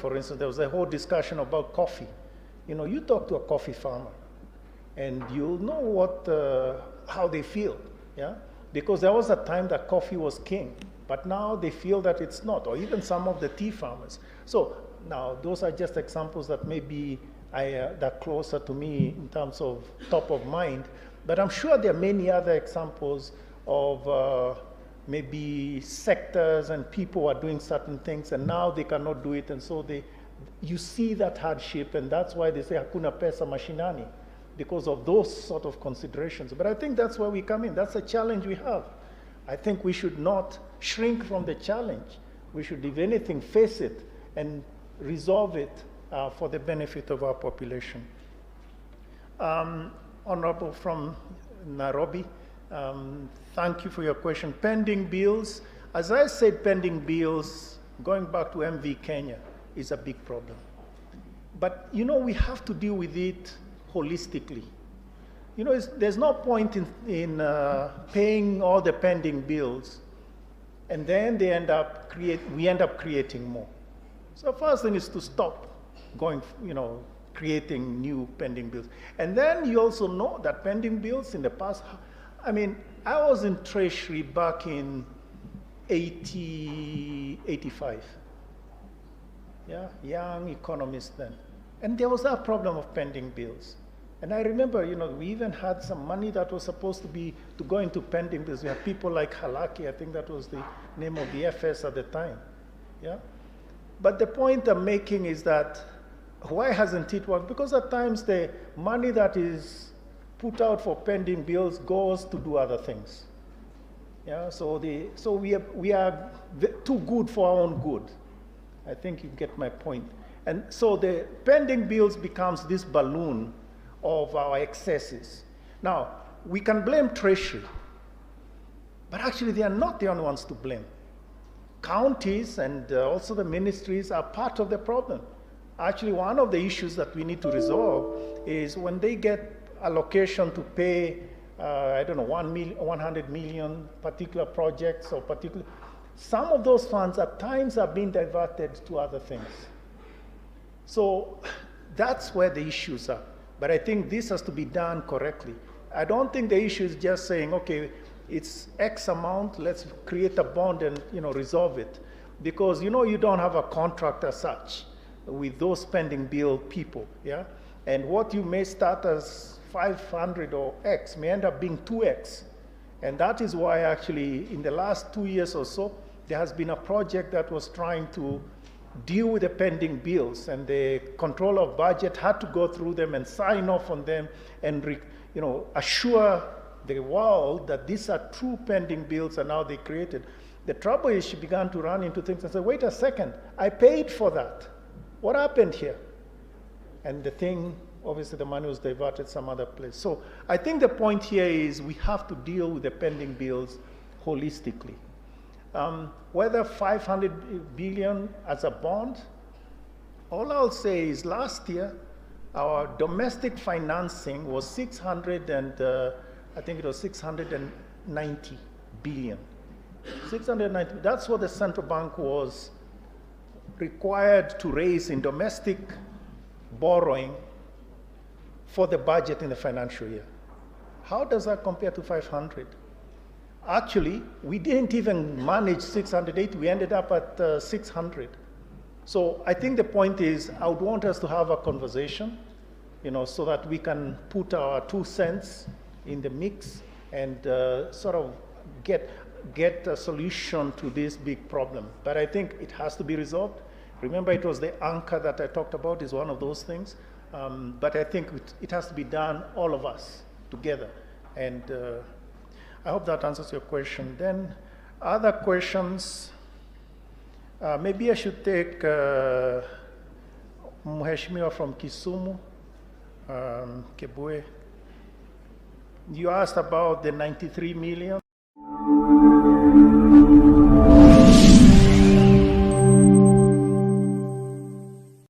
For instance, there was a whole discussion about coffee. You know, you talk to a coffee farmer, and you'll know how they feel, yeah? Because there was a time that coffee was king, but now they feel that it's not, or even some of the tea farmers. So now, those are just examples that maybe that closer to me in terms of top of mind, but I'm sure there are many other examples of maybe sectors and people are doing certain things and now they cannot do it, and so you see that hardship, and that's why they say hakuna pesa mashinani, because of those sort of considerations. But I think that's where we come in. That's a challenge we have. I think we should not shrink from the challenge. We should, if anything, face it and resolve it for the benefit of our population. Honorable from Nairobi, thank you for your question. Pending bills, as I said, pending bills, going back to MV Kenya, is a big problem. But, you know, we have to deal with it holistically. You know, there's no point in paying all the pending bills, and then we end up creating more. So first thing is to stop creating new pending bills. And then you also know that pending bills in the past, I mean, I was in Treasury back in 85. Yeah, young economist then. And there was that problem of pending bills. And I remember, you know, we even had some money that was supposed to go into pending bills. We had people like Halaki, I think that was the name of the FS at the time. Yeah? But the point I'm making is that why hasn't it worked? Because at times the money that is put out for pending bills goes to do other things. Yeah, so we are too good for our own good. I think you get my point. And so the pending bills becomes this balloon of our excesses. Now, we can blame Treasury, but actually they are not the only ones to blame. Counties and also the ministries are part of the problem. Actually, one of the issues that we need to resolve is when they get allocation to pay, I don't know, 100 million particular projects or particular, some of those funds at times are being diverted to other things. So that's where the issues are. But I think this has to be done correctly. I don't think the issue is just saying, okay, it's X amount, let's create a bond and resolve it. Because you don't have a contract as such with those pending bill people, yeah? And what you may start as 500 or X may end up being 2X. And that is why actually in the last 2 years or so, there has been a project that was trying to deal with the pending bills, and the controller of budget had to go through them and sign off on them and assure the world that these are true pending bills, and now they created. The trouble is she began to run into things and say, wait a second, I paid for that. What happened here? And the thing, obviously the money was diverted some other place. So I think the point here is we have to deal with the pending bills holistically. Whether 500 billion as a bond, all I'll say is last year, our domestic financing was 690 billion. 690, that's what the central bank was required to raise in domestic borrowing for the budget in the financial year. How does that compare to 500? Actually, we didn't even manage 680, we ended up at 600. So I think the point is, I would want us to have a conversation, so that we can put our 2 cents in the mix and sort of get a solution to this big problem. But I think it has to be resolved. Remember, it was the anchor that I talked about is one of those things. But I think it has to be done, all of us, together. And I hope that answers your question. Then other questions, maybe I should take Mheshimiwa from Kisumu, Kebue. You asked about the 93 million.